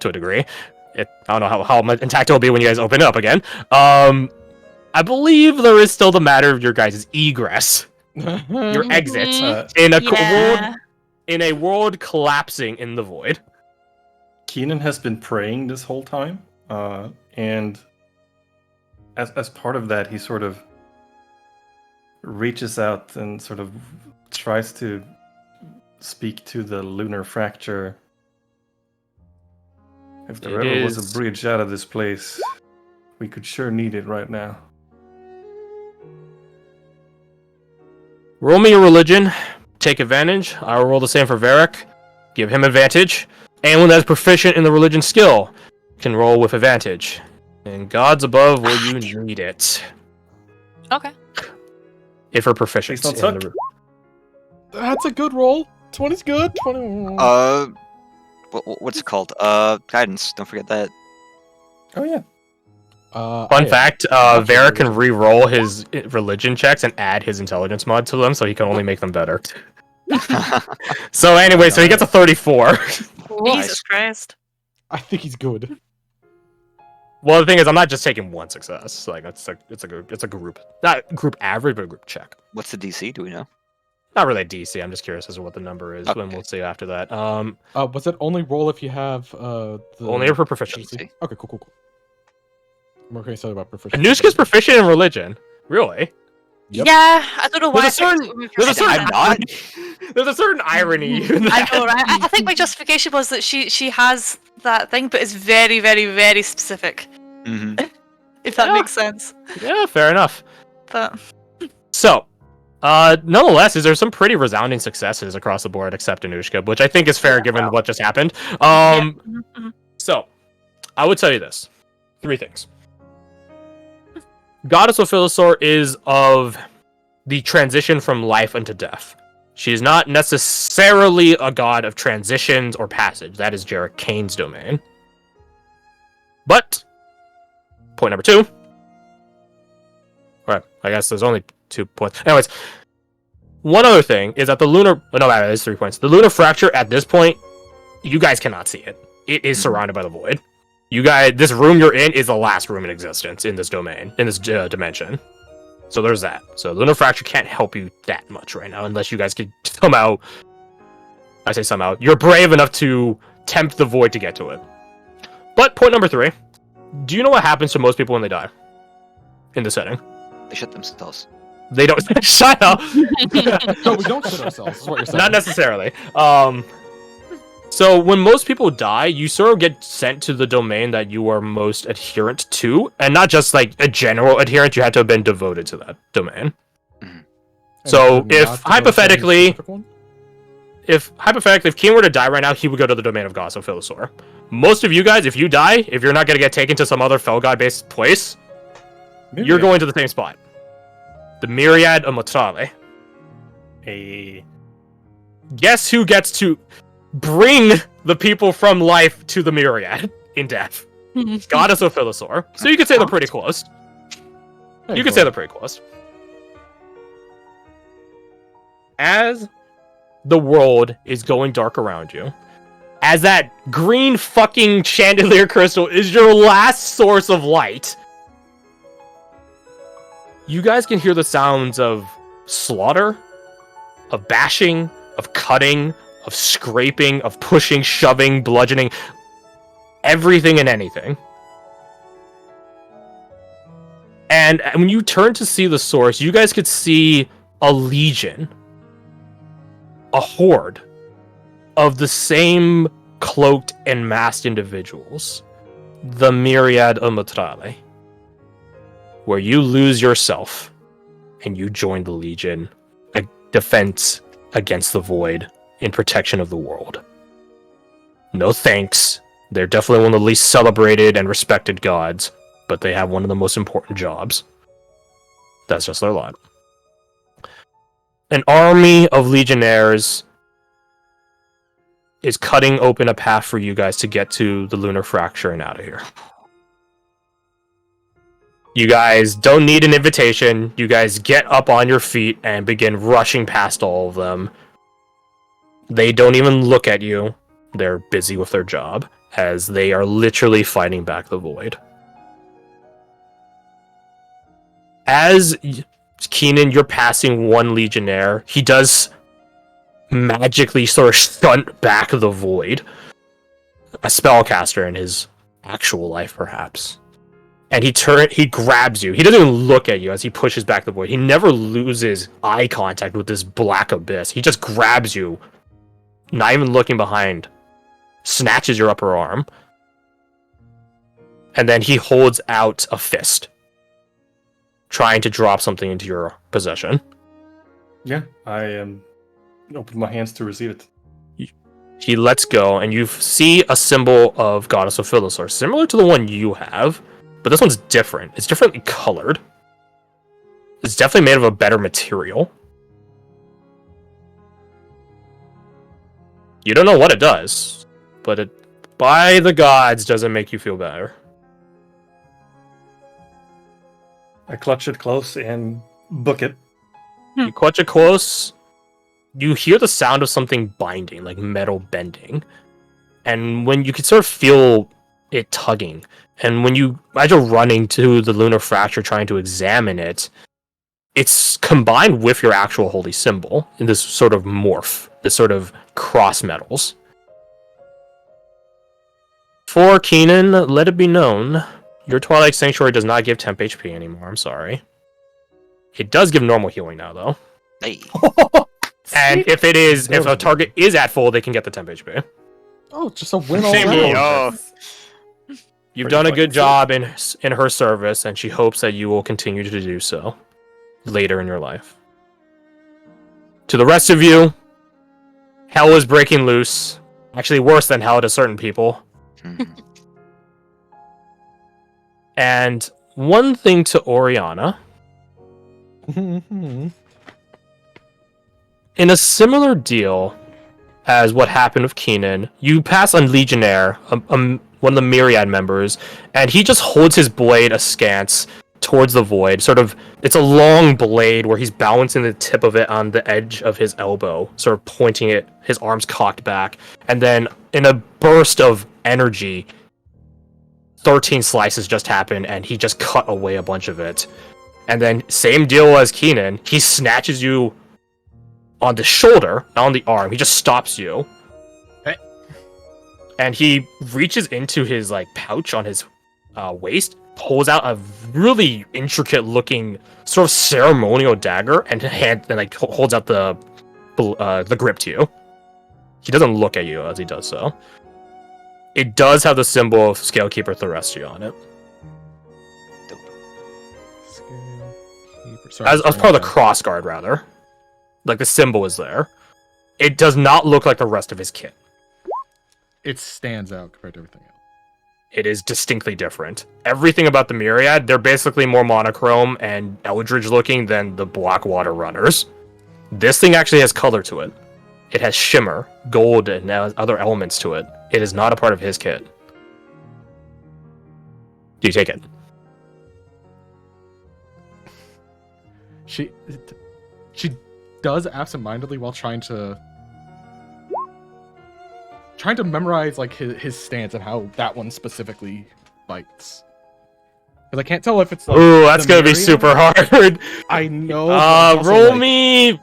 to a degree. I don't know how intact it'll be when you guys open it up again. I believe there is still the matter of your guys' egress, your exit in a world collapsing in the void. Keenan has been praying this whole time, and as part of that, he sort of reaches out and sort of tries to speak to the lunar fracture. If there ever was a bridge out of this place, we could sure need it right now. Roll me your religion. Take advantage. I will roll the same for Varric. Give him advantage. Anyone that is proficient in the religion skill can roll with advantage. And gods above where you need it. Okay. If we're proficient. That's a good roll. 20's good. 20. What's it called? Guidance. Don't forget that. Oh yeah. Fun fact, Varric can re-roll his religion checks and add his intelligence mod to them, so he can only make them better. So anyway, so he gets a 34. Jesus Christ. I think he's good. Well, the thing is, I'm not just taking one success. Like it's a group, not group average, but a group check. What's the DC? Do we know? Not really a DC. I'm just curious as to what the number is. When we'll see after that. Was it only roll if you have the only for proficiency? Okay, cool. I'm okay, so about proficiency. Anushka's proficient in religion. Really? Yep. Yeah, I don't know why. There's a certain irony. I know, right? I think my justification was that she has that thing, but it's very, very, very specific. Mm-hmm. If that makes sense. Yeah, fair enough. But so, nonetheless, there some pretty resounding successes across the board, except Anushka, which I think is fair given what just happened. So, I would tell you this: 3 things. Goddess Ophilosaur is of the transition from life unto death. She is not necessarily a god of transitions or passage. That is Jarek Kane's domain. But, point number 2. Right, I guess there's only 2 points. Anyways, one other thing is that the lunar... No, there's 3 points. The lunar fracture, at this point, you guys cannot see it. It is surrounded by the void. You guys, this room you're in is the last room in existence in this domain, in this dimension. So there's that. So lunar fracture can't help you that much right now, unless you guys could somehow... I say somehow. You're brave enough to tempt the void to get to it. But point number 3. Do you know what happens to most people when they die? In the setting? They shit themselves. They don't... Shut up! No, we don't shit ourselves, is what you're saying. Not necessarily. So when most people die, you sort of get sent to the domain that you are most adherent to, and not just like a general adherent. You had to have been devoted to that domain. Mm-hmm. So if hypothetically, if Keen were to die right now, he would go to the domain of Goddess Ophilosaur. Most of you guys, if you die, if you're not going to get taken to some other Fel God-based place, you're going to the same spot. The Myriad of Motrale. Guess who gets to bring the people from life to the Myriad in death? Goddess Ophilosaur. So you could say they're pretty close. You could say they're pretty close. As the world is going dark around you, as that green fucking chandelier crystal is your last source of light, you guys can hear the sounds of slaughter, of bashing, of cutting, of scraping, of pushing, shoving, bludgeoning, everything and anything. And when you turn to see the source, you guys could see a legion, a horde of the same cloaked and masked individuals, the Myriad of Motrale, where you lose yourself and you join the legion, a defense against the void, in protection of the world. No thanks. They're definitely one of the least celebrated and respected gods, but they have one of the most important jobs. That's just their lot. An army of legionnaires is cutting open a path for you guys to get to the lunar fracture and out of here. You guys don't need an invitation. You guys get up on your feet and begin rushing past all of them. They don't even look at you. They're busy with their job. as they are literally fighting back the void. As Keenan, you're passing one legionnaire, he does magically sort of shunt back the void. A spellcaster in his actual life, perhaps. And he grabs you. He doesn't even look at you as he pushes back the void. He never loses eye contact with this black abyss. He just grabs you, not even looking behind, snatches your upper arm, and then he holds out a fist, trying to drop something into your possession. Yeah, I open my hands to receive it. He lets go, and you see a symbol of Goddess of Philosopher, similar to the one you have, but this one's different. It's differently colored. It's definitely made of a better material. You don't know what it does, but it, by the gods, doesn't make you feel better. I clutch it close and book it. You clutch it close. You hear the sound of something binding, like metal bending. And when you can sort of feel it tugging. And when you, as you're running to the lunar fracture trying to examine it, it's combined with your actual holy symbol in this sort of morph, this sort of cross metals. For Keenan, let it be known, your Twilight Sanctuary does not give temp HP anymore, I'm sorry. It does give normal healing now, though. Hey. And if a target is at full, they can get the temp HP. Oh, just a win all Shame around. you. Oh. You've Pretty done a fucking good job in her service, and she hopes that you will continue to do so later in your life. To the rest of you, hell is breaking loose. Actually, worse than hell to certain people. And one thing to Oriana. In a similar deal as what happened with Keenan, you pass on Legionnaire, one of the Myriad members, and he just holds his blade askance towards the void. Sort of, it's a long blade where he's balancing the tip of it on the edge of his elbow, sort of pointing it, his arms cocked back. And then, in a burst of energy, 13 slices just happened, and he just cut away a bunch of it. And then, same deal as Keenan, he snatches you on the shoulder, not on the arm. He just stops you. Hey. And he reaches into his pouch on his waist, pulls out a really intricate looking sort of ceremonial dagger, and holds out the grip to you. He doesn't look at you as he does so. It does have the symbol of Scalekeeper Thorestia on it. As part of the cross guard, rather. Like, the symbol is there. It does not look like the rest of his kit. It stands out compared to everything else. It is distinctly different. Everything about the Myriad, they're basically more monochrome and eldritch looking than the Blackwater runners. This thing actually has color to it. It has shimmer, gold, and other elements to it. It is not a part of his kit. Do you take it? She does absentmindedly while trying to memorize his stance and how that one specifically bites. Because I can't tell if it's Ooh, that's gonna be Myriad. super hard. I know. but also, Roll me.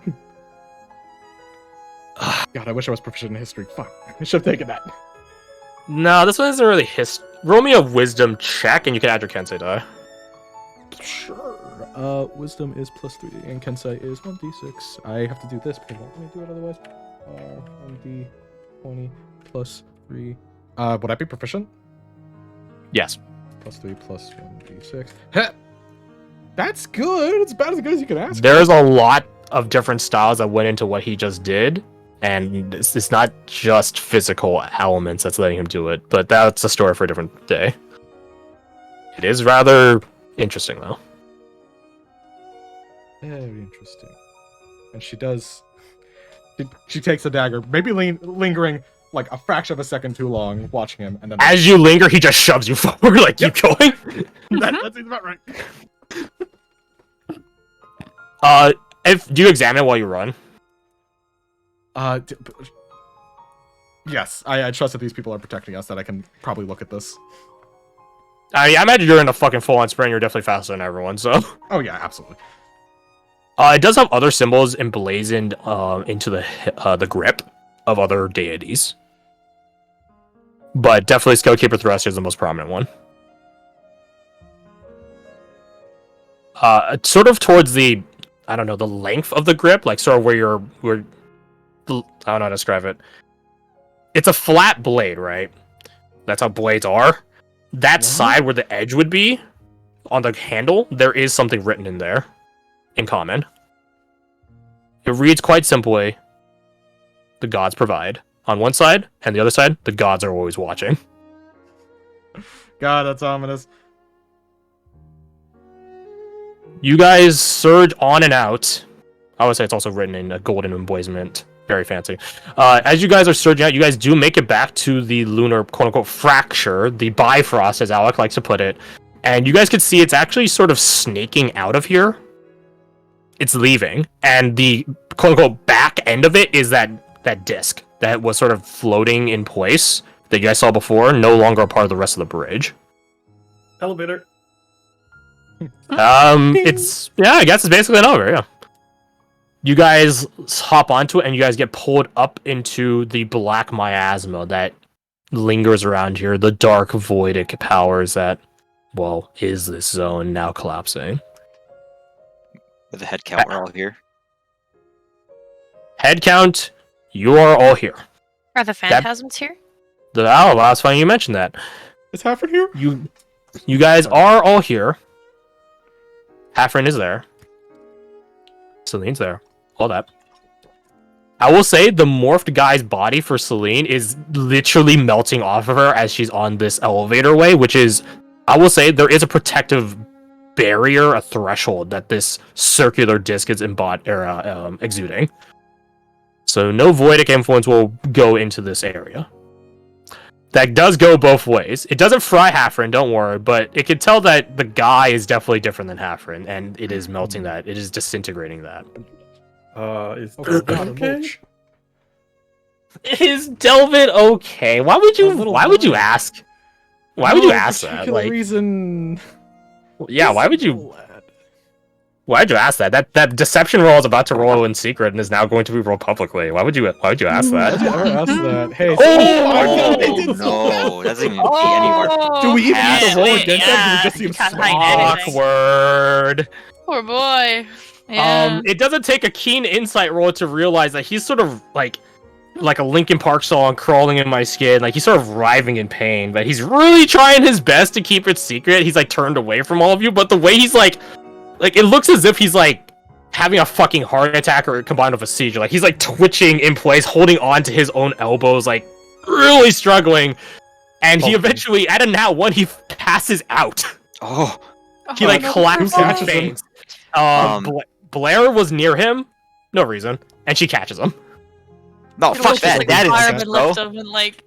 God, I wish I was proficient in history. Fuck, I should have taken that. No, this one isn't really Roll me a wisdom check, and you can add your Kensei die. Sure. Wisdom is +3, and Kensei is 1d6. I have to do this because I won't let me do it otherwise. 1d20 +3. Would I be proficient? Yes. +3 plus 1d6. Heh! That's good. It's about as good as you can ask. There's a lot of different styles that went into what he just did, and it's not just physical elements that's letting him do it, but that's a story for a different day. It is rather interesting, though. Very interesting. And she does. She takes the dagger, maybe lingering like a fraction of a second too long, watching him, and then As you linger, he just shoves you forward, keep going. that seems about right. Do you examine it while you run? Yes, I trust that these people are protecting us, that I can probably look at this. I imagine you're in a fucking full-on sprint. You're definitely faster than everyone, so... Oh yeah, absolutely. It does have other symbols emblazoned into the grip of other deities. But definitely Skullkeeper Thruster is the most prominent one. Sort of towards the, I don't know, the length of the grip, like sort of where I don't know how to describe it. It's a flat blade, right? That's how blades are. That side where the edge would be, on the handle, there is something written in there, in common. It reads quite simply, the gods provide. On one side, and the other side, the gods are always watching. God, that's ominous. You guys surge on and out. I would say it's also written in a golden emblazonment. Very fancy. As you guys are surging out, you guys do make it back to the lunar quote-unquote fracture, the Bifrost, as Alec likes to put it. And you guys can see it's actually sort of snaking out of here. It's leaving. And the quote-unquote back end of it is that disc that was sort of floating in place that you guys saw before, no longer a part of the rest of the bridge. Elevator. It's, yeah, I guess it's basically an elevator, yeah. You guys hop onto it and you guys get pulled up into the black miasma that lingers around here, the dark voidic powers that, well, is this zone now collapsing. With the head count, we're all here. Head count, you are all here. Are the phantasms here? That's funny you mentioned that. Is Hafford here? You guys are all here. Hafren is there. Celine's there. All that. I will say the morphed guy's body for Celine is literally melting off of her as she's on this elevator way, which is, I will say, there is a protective barrier, a threshold that this circular disc is exuding. So no voidic influence will go into this area. That does go both ways. It doesn't fry Hafren, don't worry, but it can tell that the guy is definitely different than Hafren, and it is melting that. It is disintegrating that. Is Oh, Delvat God, okay? mulch. Is Delvat okay? Why would you? little Why would you lad. ask? Why would you No ask that? particular Like, reason. yeah. Why would you? Lad. Why'd you ask that? That deception roll is about to roll in secret and is now going to be rolled publicly. Why would you? Why would you ask Why'd you that? ever ask that? Hey, Oh, my God, they Oh, did so no, doesn't even be anywhere. Do we even need to roll against them? Do we just see you him can't smile? hide anything. Awkward. Poor boy. Yeah. It doesn't take a keen insight roll to realize that he's sort of like a Linkin Park song crawling in my skin. Like he's sort of writhing in pain, but he's really trying his best to keep it secret. He's like turned away from all of you, but the way he's like it looks as if he's like having a fucking heart attack or combined with a seizure. Like he's like twitching in place, holding on to his own elbows, like really struggling. And he eventually, at a nat one, he passes out. Oh, He like no. collapses Who and catches him? faints. Blair was near him, no reason, and she catches him. no, It fuck was just that. like That the is fireman bro. lift him and like.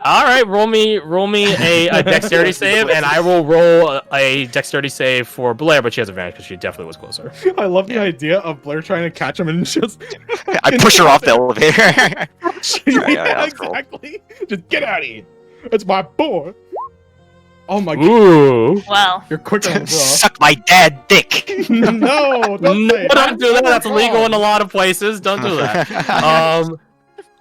All right, roll me a dexterity save, and I will roll a dexterity save for Blair, but she has advantage because she definitely was closer. I love the idea of Blair trying to catch him and just. I push her off the elevator. yeah, that's cool. exactly. Just get out of here. It's my boy. Oh my God, Ooh. Well. you're quicker than bro. Suck my dad dick. No, don't say it. Don't do that. That's illegal in a wrong. lot of places. Don't do that.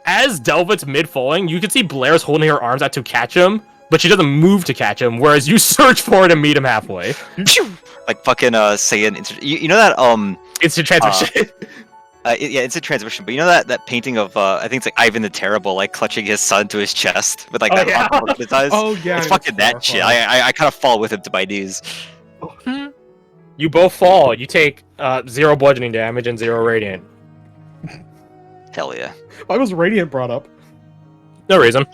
As Delvat's mid-falling, you can see Blair's holding her arms out to catch him, but she doesn't move to catch him, whereas you search for it and meet him halfway. Like fucking Saiyan. You know that Instant transmission. yeah, it's a transmission. But you know that painting of I think it's like Ivan the Terrible, like clutching his son to his chest with like Oh, that yeah. hot look in his eyes. Oh yeah, It's fucking that shit. I kind of fall with him to my knees. You both fall. You take 0 bludgeoning damage and 0 radiant. Hell yeah. Why was Radiant brought up? No reason.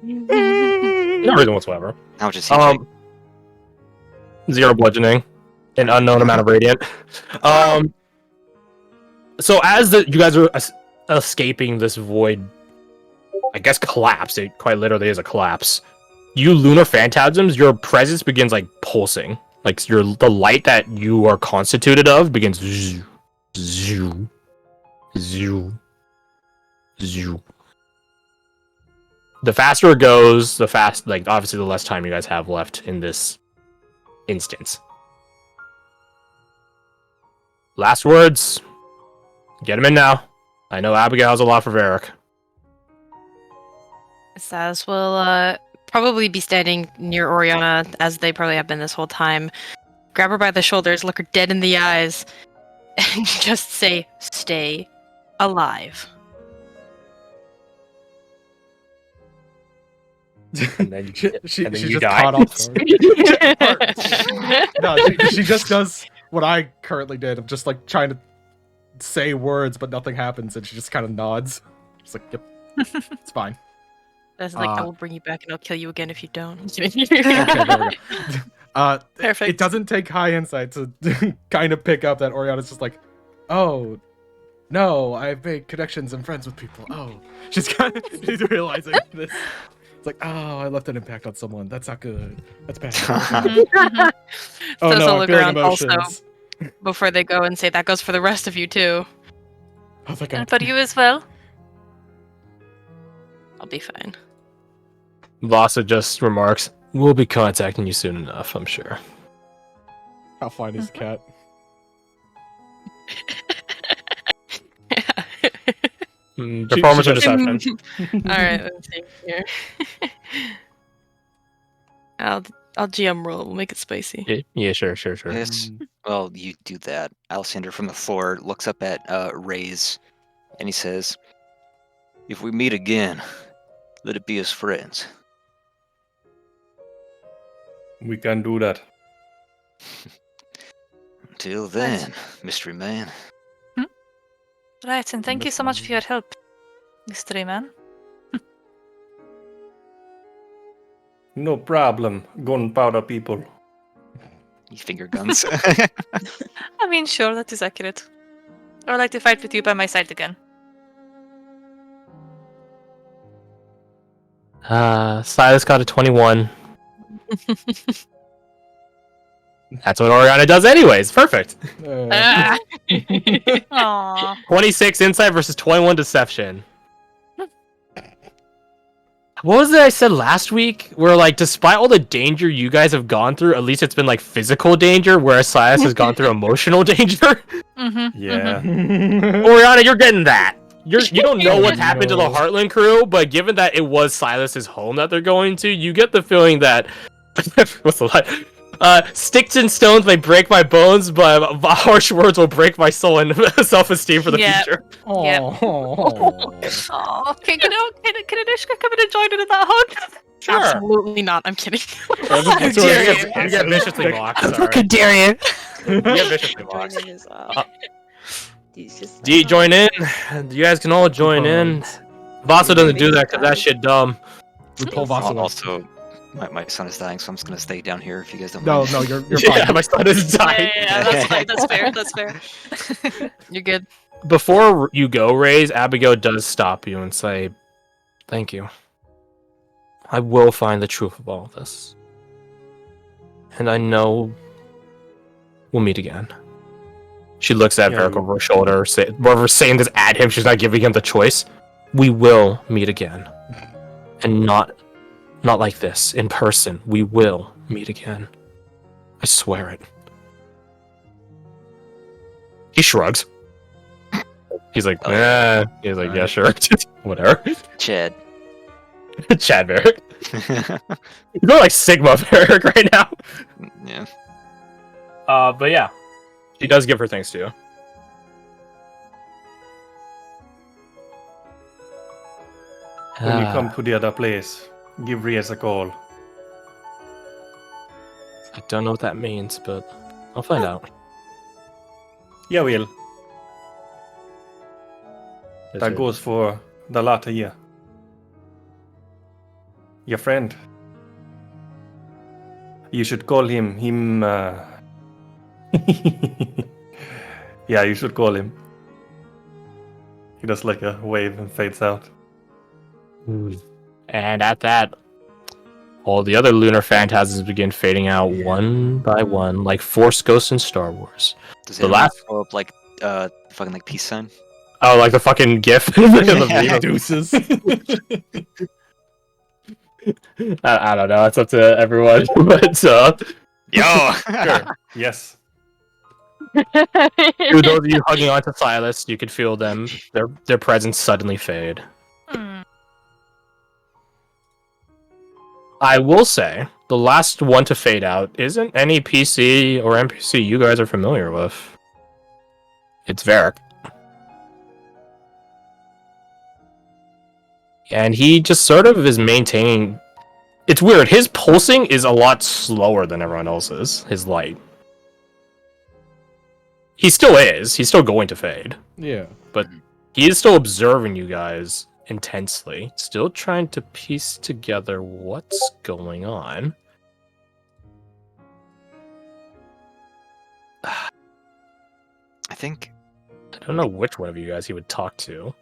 No reason whatsoever. How much is he take? 0 bludgeoning, an unknown amount of radiant. So as you guys are escaping this void, I guess collapse. It quite literally is a collapse. You lunar phantasms, your presence begins like pulsing. Like the light that you are constituted of begins zoo, zoo, zoo, zoo. The faster it goes, obviously the less time you guys have left in this instance. Last words. Get him in now. I know Abigail has a lot for Varric. Saz will probably be standing near Oriana, as they probably have been this whole time. Grab her by the shoulders, look her dead in the eyes, and just say, "Stay alive." And then, She and then she you just die. caught off guard. No, she just does what I currently did of just like trying to say words, but nothing happens, and she just kind of nods. She's like, "Yep, it's fine." That's like, I will bring you back and I'll kill you again if you don't. Okay, there we go. Perfect. It doesn't take high insight to kind of pick up that Oriana's just like, "Oh, no, I've made connections and friends with people." Oh, she's she's realizing this. It's like, "Oh, I left an impact on someone. That's not good. That's bad." Oh Throws no, a I'm look feeling around also. emotions. Before they go and say, that goes for the rest of you too. Oh, thank And God. for you as well. I'll be fine. Vasa just remarks, "We'll be contacting you soon enough, I'm sure." How fine is the cat? Performance she or deception? Alright, let's see here. I'll GM roll, we'll make it spicy. Yeah, sure. Yes. Well, you do that. Alexander from the floor looks up at Ray's, and he says, "If we meet again, let it be as friends." We can do that. Until then, mystery man. Right, and thank you so much for your help, Mystery Man. No problem, gunpowder people. You finger guns. I mean, sure, that is accurate. I would like to fight with you by my side again. Silas got a 21. That's what Oriana does anyways. Perfect. Ah! Aww. 26 insight versus 21 deception. What was it I said last week? Where, like, despite all the danger you guys have gone through, at least it's been, like, physical danger, whereas Silas has gone through emotional danger? Yeah. Oriana, you're getting that. You don't know what's happened to the Heartland crew, but given that it was Silas's home that they're going to, you get the feeling that... What's the line? Sticks and stones may break my bones, but harsh words will break my soul and self-esteem for the Yep. future. Yep. Oh. Oh, okay, can Anishka come in and join in that hug? Absolutely not, I'm kidding. You dare get viciously mocked, sorry. dare you? You get viciously mocked. Joining as well. He's just Do you join in? You guys can all join in. Vasa doesn't do that because that shit dumb. We pull Vasa up. Also, my son is dying, so I'm just gonna stay down here if you guys don't No, mind. no, you're fine. Yeah, my son is dying. Yeah, that's fine. That's fair. That's fair. You're good. Before you go, Raze, Abigail does stop you and say, "Thank you. I will find the truth of all of this. And I know we'll meet again." She looks at Yeah, Varric over her shoulder, whoever's saying this at him, she's not giving him the choice. We will meet again. And not like this, in person. We will meet again. I swear it. He shrugs. He's like, eh. He's like, yeah, sure. Whatever. Chad. Chad Varric. You're going like Sigma Varric right now. Yeah. But yeah. She does give her thanks to you. When you come to the other place, give Reyes a call. I don't know what that means, but I'll find out. Yeah, Will. That goes for the latter year. Your friend. You should call him. Yeah, you should call him. He does like a wave and fades out. And at that, all the other lunar phantasms begin fading out one by one, like Force ghosts in Star Wars. Does The it last- throw up like fucking like peace sign? Oh, like the fucking GIF. Yeah. Deuces. I don't know. It's up to everyone. But Yo! Sure. Yes. to those of you hugging onto Silas, you could feel their presence suddenly fade. Hmm. I will say the last one to fade out isn't any PC or NPC you guys are familiar with. It's Varric. And he just sort of is maintaining. It's weird. His pulsing is a lot slower than everyone else's. His light. He still is. He's still going to fade. Yeah. He is still observing you guys intensely. Still trying to piece together what's going on. I think I don't know which one of you guys he would talk to.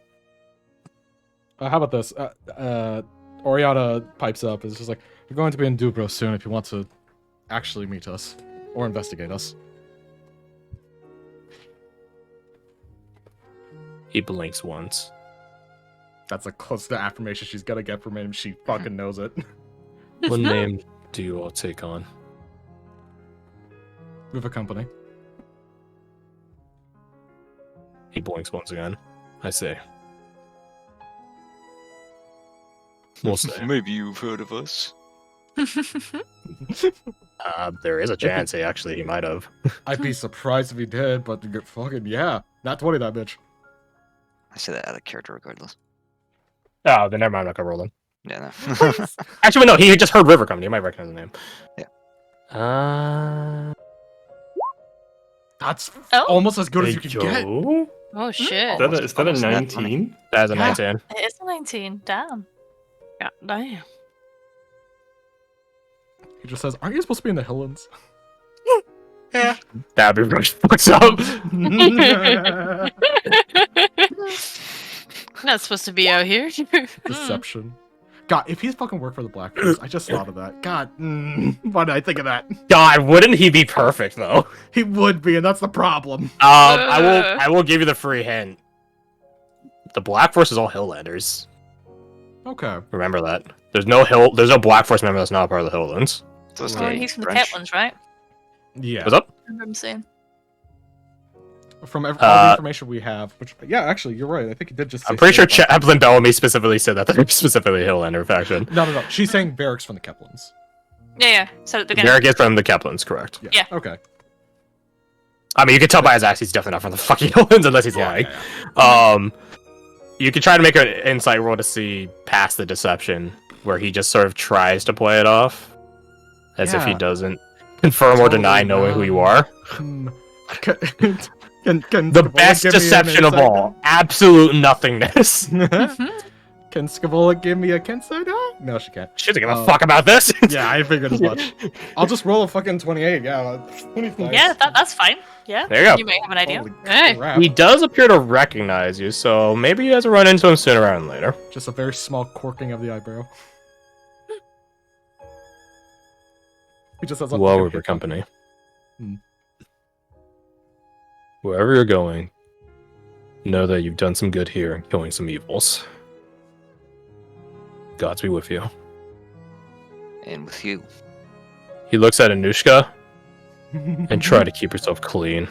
How about this? Oriana pipes up. It's just like, we're going to be in Dubro soon if you want to actually meet us or investigate us. He blinks once. That's the closest to affirmation she's gonna get from him. She fucking knows it. What name do you all take on? With a company. He blinks once again. I say. We'll say. maybe you've heard of us. There is a chance he might have. I'd be surprised if he did, but fucking yeah. Not 20 that bitch. I say that out of character regardless. Oh, then never mind. I'm not gonna roll him. Yeah, no. Actually, no. He just heard River coming. You might recognize the name. Yeah. That's Oh. almost as good as you can get. Oh shit. Is that a Almost that 19? That's a Yeah. 19. It is a 19. Damn. God damn. He just says, aren't you supposed to be in the Hilllands? That'd be really fucked up. Not supposed to be out here. Deception. God, if he's fucking worked for the Black Force, I just thought of that. God, why did I think of that? God, wouldn't he be perfect though? He would be, and that's the problem. I will give you the free hint. The Black Force is all Hilllanders. Okay. Remember that. There's no Black Force member that's not a part of the Hilllands. Those Well, guys he's from the French. Catlins, right? Yeah. What's up? I remember him saying. From all the information we have, which, yeah, actually, you're right. I think he did just say I'm pretty sure straight up. Chaplin Bellamy specifically said that they're specifically a Highlander faction. No. She's saying Barracks from the Keplins. Yeah. So at the beginning. Varric is from the Keplins, correct? Yeah. Okay. I mean, you can tell by his accent he's definitely not from the fucking Hilllands unless he's lying. You could try to make an insight roll to see past the deception, where he just sort of tries to play it off, as if he Yeah. doesn't confirm or deny knowing who you are. Can The Scabola best give me an deception of insight all. Absolute nothingness. then? Can Scabola give me a insight? No, she can't. She doesn't give a fuck about this. Yeah, I figured as much. I'll just roll a fucking 28. Yeah, 25. Yeah, that's fine. Yeah. There you go. You might have an idea. Holy Hey. crap. He does appear to recognize you, so maybe you guys will run into him sooner rather than later. Just a very small corking of the eyebrow. He just has a Well, River Company. Hmm. Wherever you're going, know that you've done some good here and killing some evils. Gods be with you. And with you. He looks at Anushka and try to keep yourself clean.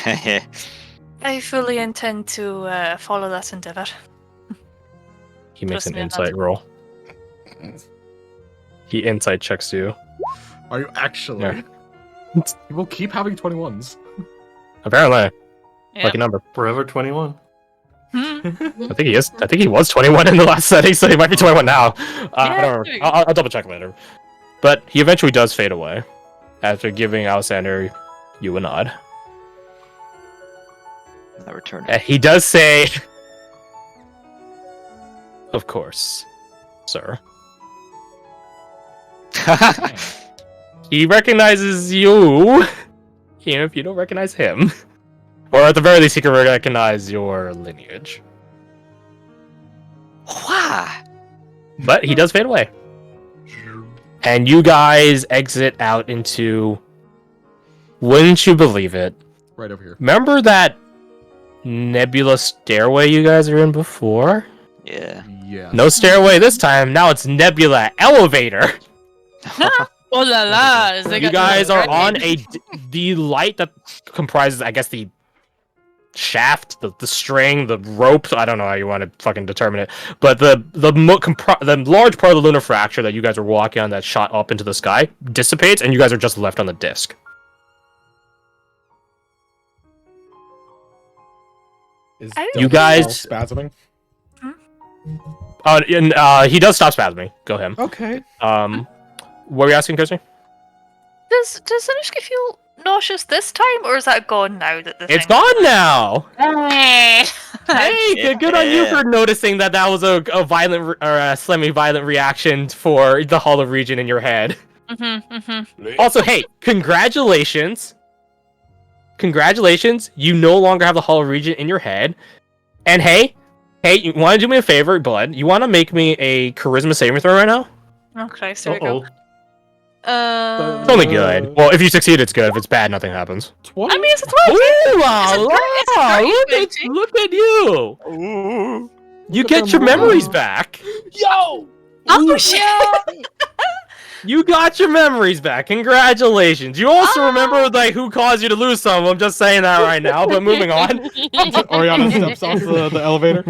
I fully intend to follow that endeavor. He makes Trust an me on that. insight roll. He insight checks you. Are you actually? Yeah. He will keep having 21s. Apparently, Yeah. lucky number. Forever 21. Hmm. I think he is. I think he was 21 in the last setting, so he might be 21 now. I Yeah, don't there you know. I'll double check later. But he eventually does fade away after giving Alexander you a nod. I return. And he does say, "Of course, sir." He recognizes you, even if you don't recognize him. Or at the very least, he can recognize your lineage. Why? But he does fade away. And you guys exit out into... Wouldn't you believe it? Right over here. Remember that nebula stairway you guys were in before? Yeah. Yeah. No stairway this time. Now it's nebula elevator. Oh la la! You guys are on the light that comprises, I guess, the shaft, the string, the rope. I don't know how you want to fucking determine it, but the large part of the lunar fracture that you guys are walking on that shot up into the sky dissipates, and you guys are just left on the disc. Is You Delvat guys- still spasming? And he does stop spasming. Go him. Okay. What were you asking, Kirsty? Does Zanushka feel nauseous this time, or is that gone now? That the It's thing- gone now. Eh. Hey, good on you for noticing that was a violent or a semi-violent reaction for the hollow region in your head. Also, hey, congratulations. Congratulations, you no longer have the hollow region in your head. And hey, you want to do me a favor, Blood? You want to make me a charisma saving throw right now? Oh Christ, here we go. It's only good. Well, if you succeed, it's good. If it's bad, nothing happens. 20? I mean, it's a 20. Ooh la It's a la! great 20. Look at you! You get your memories back. Yo! Oh shit! You got your memories back. Congratulations. You also remember like who caused you to lose some. I'm just saying that right now. But moving on, Oriana steps off the elevator.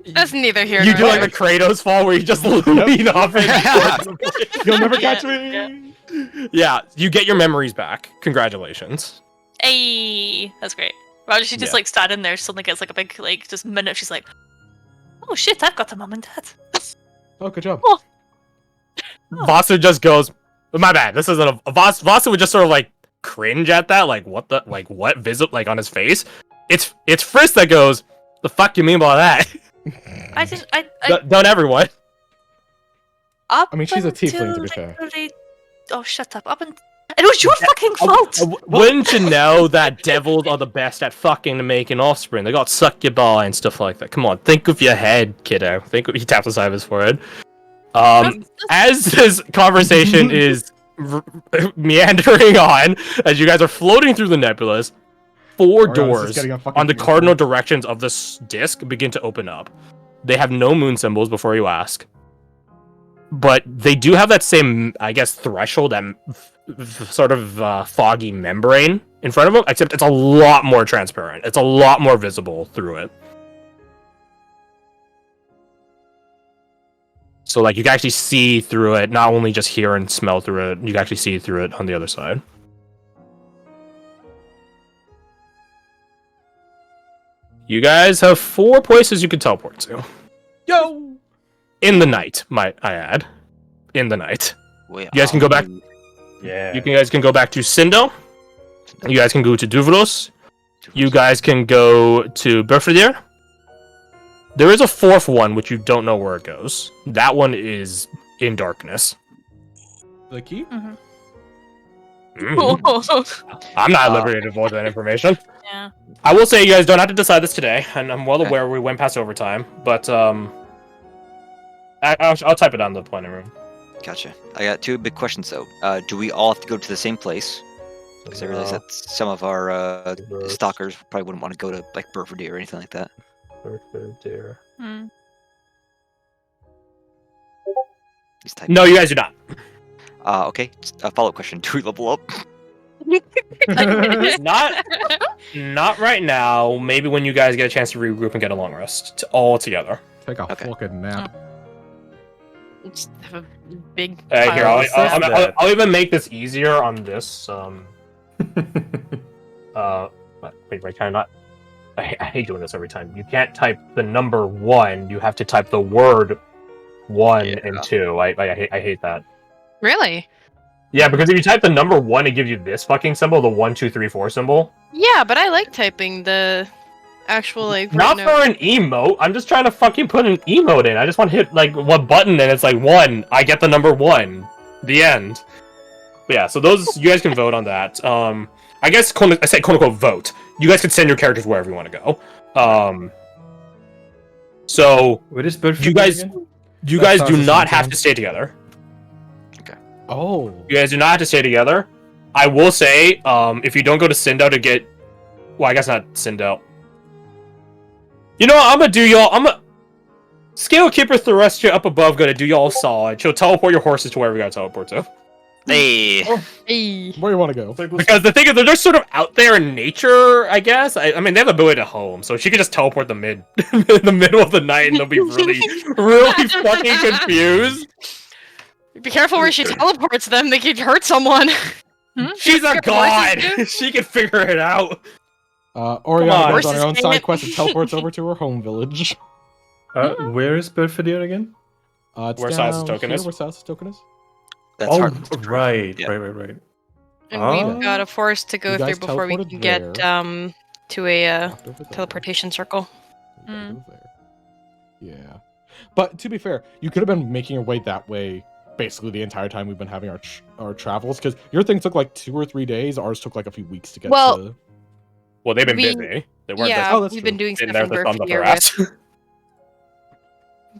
That's neither here you nor do like there. the Kratos fall where you just lean off it. You'll never Yeah, catch me. Yeah, you get your memories back. Congratulations. Hey, that's great. Well, she just Yeah. like standing there, suddenly gets like a big like just minute. She's like, "Oh shit, I've got a mum and dad." Oh, good job. Vasu just goes, my bad. This isn't a Vasu would just sort of like cringe at that, like what the what visit like on his face. It's Frisk that goes, the fuck you mean by that? I didn't. Don't everyone. Up I mean, she's a tiefling, to until be fair. literally- Oh, shut up! Up and it was your fucking fault. Wouldn't you know that devils are the best at fucking making offspring? They got succubi and stuff like that. Come on, think with your head, kiddo. Think. He taps the side of his forehead. As this conversation is meandering on, as you guys are floating through the nebulas, four Oriana's just doors getting a fucking on the feel cardinal for it. directions of this disc begin to open up. They have no moon symbols before you ask. But they do have that same, I guess, threshold and sort of foggy membrane in front of them, except it's a lot more transparent. It's a lot more visible through it. So, like, you can actually see through it, not only just hear and smell through it, you can actually see through it on the other side. You guys have 4 places you can teleport to. Yo! In the night, might I add. In the night. Wait, You guys can go back. Yeah. You guys can go back to Sindo. You guys can go to Duvros. You guys can go to Berfredir. There is a 4th one, which you don't know where it goes. That one is in darkness. The key? Mm. I'm not at liberty to divulge that information. Yeah. I will say you guys don't have to decide this today, and I'm well Okay. aware we went past overtime, but I'll type it on the planning room. Gotcha. I got 2 big questions though. Do we all have to go to the same place? Because I realize No. that some of our stalkers probably wouldn't want to go to like Burford or anything like that. Hmm. He's typing. No, you guys do not. Okay. A follow-up question. Do we level up? Not right now. Maybe when you guys get a chance to regroup and get a long rest all together. Take a Okay. fucking nap. Just have a big. Here, pile of stuff. I'll even make this easier on this. Wait, can I not? I hate doing this every time. You can't type the number 1. You have to type the word 1 and 2. I hate that. Really? Yeah, because if you type the number 1, it gives you this fucking symbol, the 1, 2, 3, 4 symbol. Yeah, but I like typing the actual like. Not word for an emote. I'm just trying to fucking put an emote in. I just want to hit like one button and it's like 1. I get the number 1. The end. But yeah, so those you guys can vote on that. I guess I say quote unquote vote. You guys can send your characters wherever you want to go. So What is Bedford you guys again? you That guys sounds do the not same have time. to stay together. Oh. You guys do not have to stay together. I will say, if you don't go to Sindo to get, well, I guess not Sindo. You know what? I'm gonna do y'all. Scalekeeper Thrustia up above gonna do y'all solid. She'll teleport your horses to wherever you gotta teleport to. Hey. Hey. Where you want to go? Because the thing is, they're just sort of out there in nature, I guess. I mean, they have the ability to home, so she could just teleport them in the middle of the night, and they'll be really, really fucking confused. Be careful where she teleports them. They could hurt someone. She's a Your god. horses She can figure it out. Oriana goes on her Horses own can't- side quest and teleports over to her home village. Where is Berfadir again? It's Where down Silas's token here, is? Where Silas's token is? That's oh, hard. right, Yeah. right. And Oh. we've got a forest to go You guys through before we teleported can get there. to a Walked over there. teleportation circle. You gotta go there. Yeah. But to be fair, you could have been making your way that way basically the entire time we've been having our travels, because your things took like 2 or 3 days, ours took like a few weeks to get Well, to. Well, they've been We- busy. They weren't Yeah, Oh, that's we've true. been doing been stuff there in with thumbs up Burfear their ass. with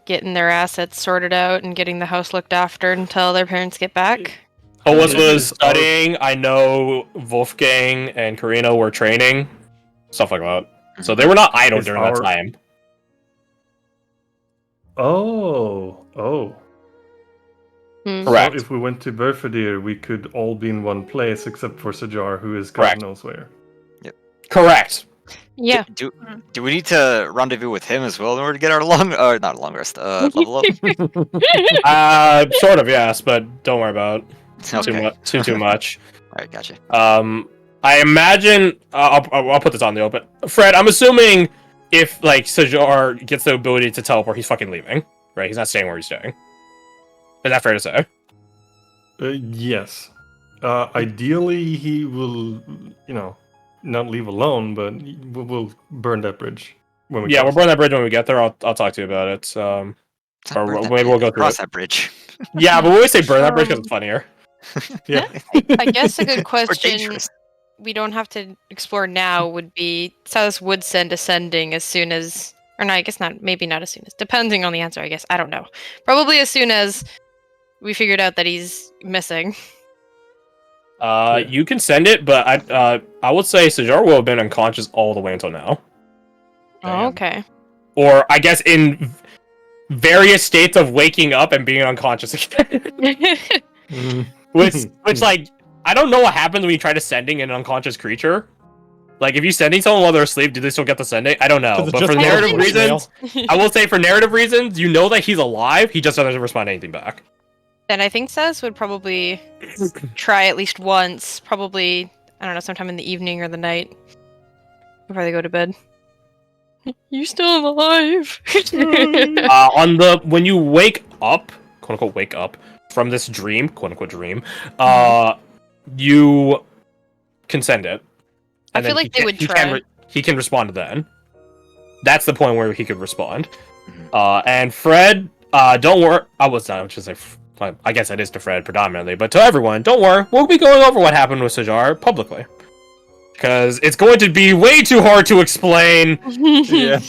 getting their assets sorted out and getting the house looked after until their parents get back. Owas Yeah. was studying. I know Wolfgang and Karina were training. Stuff like that. So they were not idle Is during our- that time. Oh. Hmm. Correct. So if we went to Berfadir, we could all be in one place except for Sajar, who is God Correct. knows where. Correct. Yeah. Do we need to rendezvous with him as well in order to get our long or not long rest level up? Sort of, yes, but don't worry about it. Okay. Too much. All right, gotcha. I imagine I'll put this on the open. Fred, I'm assuming if like Sajar gets the ability to teleport, he's fucking leaving, right? He's not staying where he's staying. Is that fair to say? Yes. Ideally, he will, not leave alone, but we'll burn that bridge when we Yeah, we'll cross. burn that bridge when we get there. I'll talk to you about it. It's not Or burn that maybe we'll bridge, go through cross it. that bridge. Yeah, but we always say burn that bridge because it's funnier. Yeah. I guess a good Or question dangerous. we don't have to explore now would be Silas would send ascending as soon as, or no, I guess not, maybe not as soon as, depending on the answer, I guess. I don't know. Probably as soon as we figured out that he's missing. You can send it, but I would say Sajar will have been unconscious all the way until now. Oh, okay. Or I guess in various states of waking up and being unconscious again. which like I don't know what happens when you try to sending an unconscious creature. Like if you sending someone while they're asleep, do they still get the sending? I don't know. 'Cause it's But just for a narrative voicemail. reasons, I will say for narrative reasons, you know that he's alive. He just doesn't respond to anything back. Then I think Silas would probably try at least once, probably, I don't know, sometime in the evening or the night before they go to bed. You still alive? When you wake up, quote unquote wake up from this dream, quote unquote dream, you can send it. I And feel then like they would he try. he can respond to then. That's the point where he could respond. Mhm. And Fred, don't worry. I guess it is to Fred predominantly, but to everyone, don't worry. We'll be going over what happened with Sajar publicly. Because it's going to be way too hard to explain. Yeah.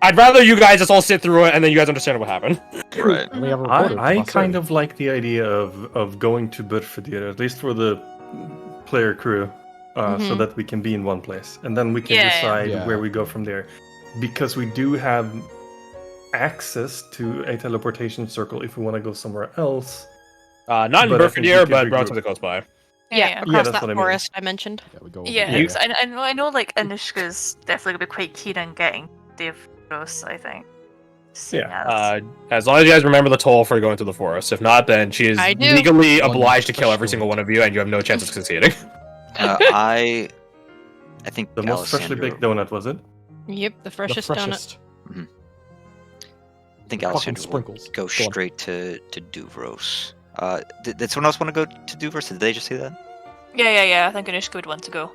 I'd rather you guys just all sit through it and then you guys understand what happened. Right. And we have a reporter, I plus kind thirty. of like the idea of going to Burfadir, at least for the player crew, so Mhm. that we can be in one place. And then we can Yeah. decide Yeah. where we go from there. Because we do have access to a teleportation circle if we want to go somewhere else. Not in But I think we Burfadir, can but regroup. relatively close by. Yeah, across that's that what I mean. forest I mentioned. Yeah, we go over Yeah, there. 'cause I know like Anushka's definitely gonna be quite keen on getting Davros, I think. Seeing as- As long as you guys remember the toll for going to the forest. If not, then she is I do. legally One obliged to kill for every sure. single one of you, and you have no chance of succeeding. I think The most freshly Alessandro- baked donut, was it? Yep, the The freshest donut. freshest. I think Fucking Alessandro will sprinkles. go Go on. straight to Duvros. Did someone else want to go to Duvros? Did they just say that? Yeah. I think Anushka would want to go.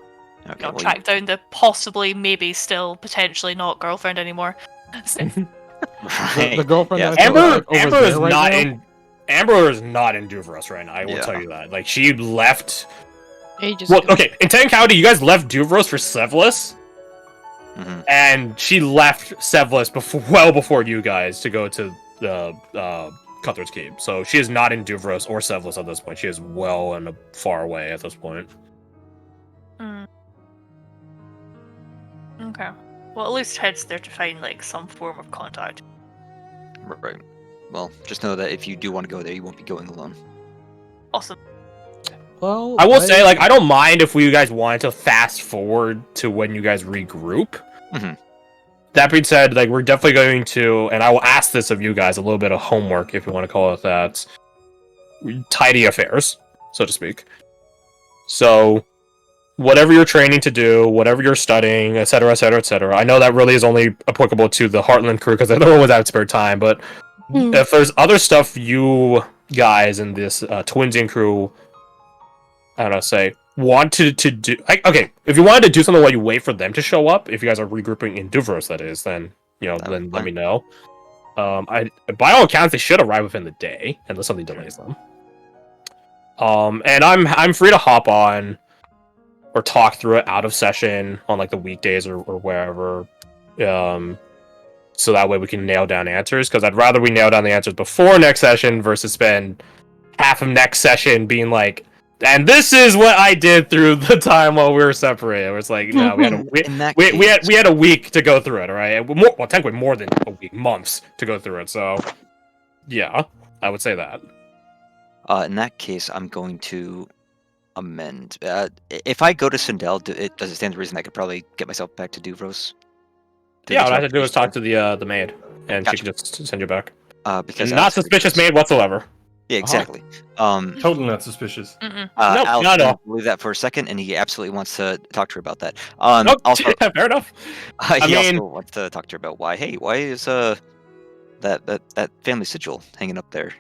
Okay. well, Track down the possibly, maybe, still, potentially not girlfriend anymore. right. The girlfriend Yeah. that I thought was, like, over Amber is there right not now? in. Amber is not in Duvros right now. I will Yeah. tell you that. Like she left. Ages Well, ago. okay. In Ten County, you guys left Duvros for Sevlis, Mhm. and she left Sevlis well before you guys to go to the Cutthroat's Keep. So she is not in Duvros or Sevlis at this point. She is well and far away at this point. Mm. Okay. Well, at least heads there to find like some form of contact. Right. Well, just know that if you do want to go there, you won't be going alone. Awesome. Well, I will say, like, I don't mind if you guys wanted to fast forward to when you guys regroup. Mhm. That being said, like, we're definitely going to, and I will ask this of you guys, a little bit of homework, if you want to call it that. Tidy affairs, so to speak. So, whatever you're training to do, whatever you're studying, etc., etc., etc. I know that really is only applicable to the Heartland crew because everyone was out spare time, but if there's other stuff you guys in this Twinsian crew, I don't know, say, want to do... okay, if you wanted to do something while you wait for them to show up, if you guys are regrouping in Duvros, that is, then, then let me know. By all accounts, they should arrive within the day, unless something delays them. And I'm free to hop on or talk through it out of session on like the weekdays or wherever, so that way we can nail down answers. Because I'd rather we nail down the answers before next session versus spend half of next session being like, and this is what I did through the time while we were separated. Where it's like, no, we had a week to go through it, all right? Well, technically more than a week, months to go through it. So, yeah, I would say that. In that case, I'm going to amend. If I go to Sindel, does it stand to reason I could probably get myself back to Duvros? Yeah, all I have to do is talk to the maid, and Gotcha. she can just send you back. Because not suspicious maid whatsoever. Yeah, exactly. Totally not suspicious. Alex, not at all. believe that for a second, and he absolutely wants to talk to her about that. Nope, Also, fair enough. he also wants to talk to her about why is that family sigil hanging up there?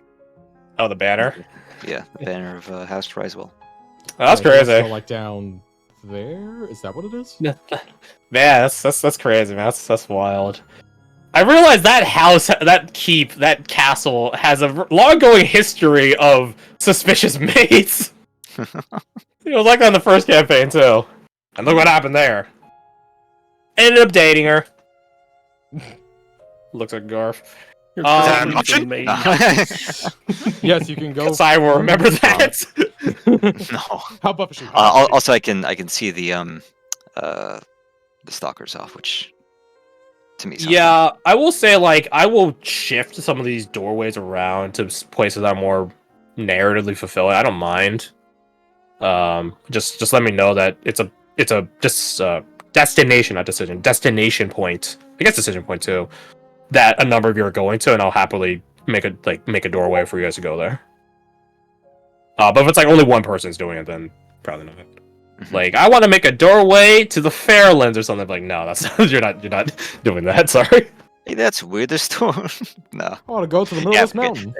Oh, the banner. Yeah, the banner of House Triswell. Oh, that's Like, crazy. so, like down there? Is that what it is? Man, that's crazy, man. That's wild. I realized that house, that keep, that castle has a long-going history of suspicious mates. It was like that in the first campaign too, and look what happened there. Ended up dating her. Looks like Garth. Option? Yes, you can go. I will remember that. No. How about she? Also, I can see the stalkers off, which to me. Yeah, I will say, like, I will shift some of these doorways around to places that are more narratively fulfilling. I don't mind. Just let me know that it's a destination, not decision. Destination point. I guess decision point too. That a number of you are going to, and I'll happily make a doorway for you guys to go there. But if it's like only one person's doing it, then probably not. Mhm. Like, I want to make a doorway to the Fairlands or something. Like, no, that's you're not doing that. Sorry. Hey, that's weird. This door. No. I want to go to the middle of this mountain.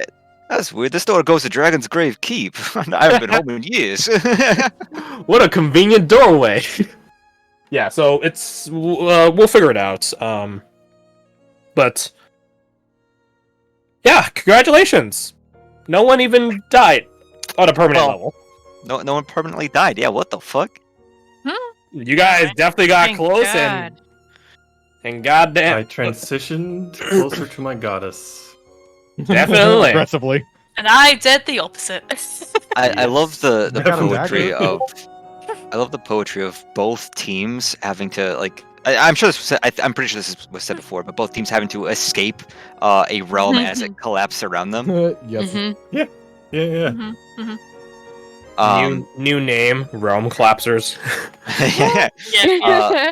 That's weird. This door goes to Dragon's Grave Keep. I haven't been home in years. What a convenient doorway. Yeah, so it's we'll figure it out. But yeah, congratulations. No one even died on a permanent level. No one permanently died. Yeah, what the fuck? You guys definitely got Thank close God. and goddamn, I transitioned closer to my goddess. definitely. Aggressively. And I did the opposite. I love the Got him poetry dagger. of. I love the poetry of both teams having to like. I'm sure this was said, I'm pretty sure this was said before, but both teams having to escape a realm as it collapsed around them. Yes. Mhm. Yeah. Mhm, mhm. New name, Realm Collapsers. Yeah. Yeah.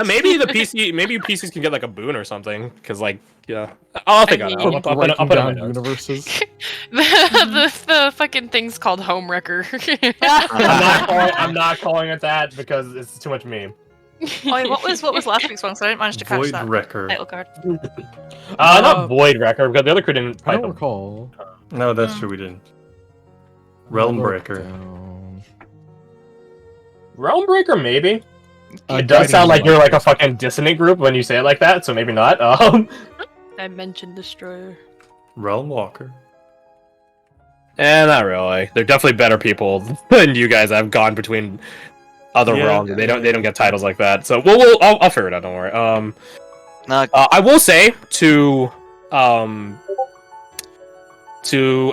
Maybe the PC, maybe PCs can get like a boon or something. Because like, yeah, I'll think on it. I'll put it Breaking on my down notes. universes. the fucking thing's called Homewrecker. I'm not calling it that because it's too much meme. Oh, wait, what was last week's one? So I didn't manage to catch Void that Wrecker. title card. Not Void Wrecker because the other crew didn't I fight don't them. recall. No, that's true. We didn't. Realm Breaker. Down. Realm Breaker, maybe. It does Guiding sound like Light. you're like a fucking dissonant group when you say it like that, so maybe not. I mentioned Destroyer. Realm Walker. Not really. They're definitely better people than you guys. I've gone between other Yeah. realms. They don't get titles like that. So I'll figure it out. Don't worry. I will say to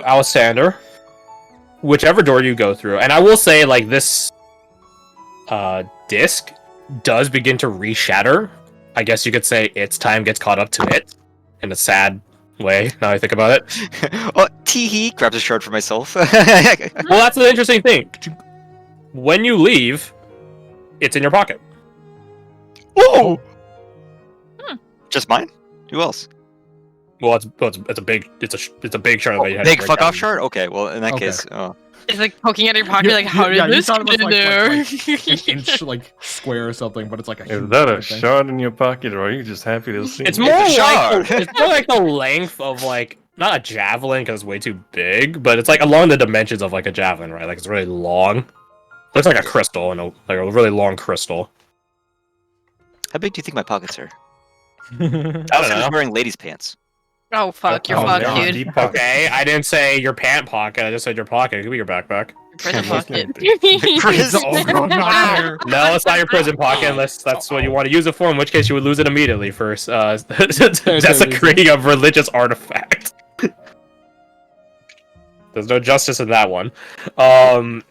Alessander, whichever door you go through, and I will say like this disc does begin to reshatter. I guess you could say its time gets caught up to it, in a sad way. Now I think about it. Oh, tee-hee, grabs a shard for myself. Well, that's the interesting thing. When you leave, it's in your pocket. Whoa! Just mine? Who else? Well, it's a big shard that you had to Big break fuck down. off shard? Okay, well, in that Okay. case, oh. It's like poking at your pocket, like, how did you this thought get it was in there? an inch like square or something, but it's like a Is huge that a thing. shard in your pocket, or are you just happy to see It's me? more a like shard. it's more like the length of like not a javelin because it's way too big, but it's like along the dimensions of like a javelin, right? Like it's really long. Looks like a crystal and like a really long crystal. How big do you think my pockets are? I don't Alexander's know. wearing ladies' pants. Oh fuck, you're Oh, fucked, man, dude. deep pocket. Okay, I didn't say your pant pocket. I just said your pocket. It could be your backpack. Prison Most pocket. Prison. Oh, God, not there. No, it's not your prison pocket unless that's what you want to use it for. In which case, you would lose it immediately for desecrating a religious artifact. There's no justice in that one. But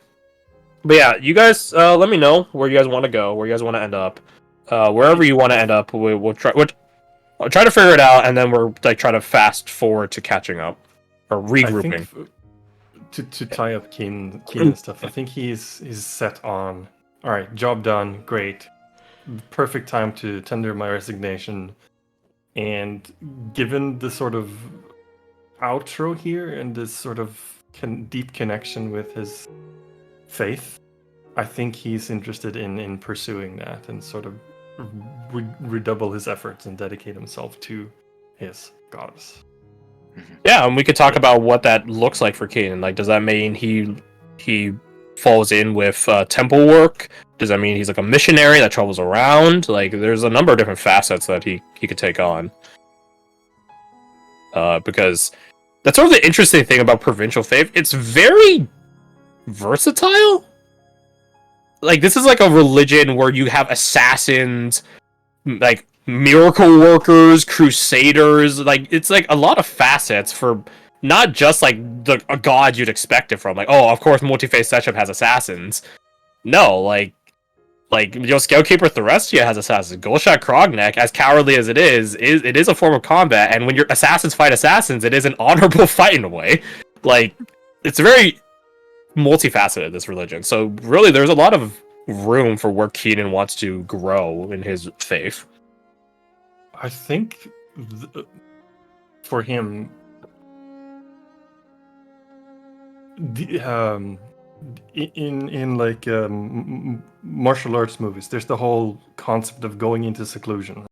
yeah, you guys, let me know where you guys want to go, where you guys want to end up. Wherever you want to end up, we'll try. I'll try to figure it out, and then we're like try to fast forward to catching up or regrouping. I think to tie up Keen and stuff, I think he's set on. All right, job done, great, perfect time to tender my resignation. And given the sort of outro here and this sort of deep connection with his faith, I think he's interested in pursuing that and sort of redouble his efforts and dedicate himself to his goddess. Yeah, and we could talk about what that looks like for Kanan. Like, does that mean he falls in with temple work? Does that mean he's like a missionary that travels around? Like, there's a number of different facets that he could take on. Because that's sort of the interesting thing about provincial faith. It's very versatile. Like, this is like a religion where you have assassins, like miracle workers, crusaders. Like, it's like a lot of facets for not just like a god you'd expect it from. Like, oh, of course, multi-faith Sechep has assassins. No, like Scoutkeeper Thorestia has assassins. Golshak Krognek, as cowardly as it is a form of combat. And when your assassins fight assassins, it is an honorable fight in a way. Like, it's very multifaceted, this religion. So really, there's a lot of room for where Keenan wants to grow in his faith. I think for him, in like martial arts movies, there's the whole concept of going into seclusion.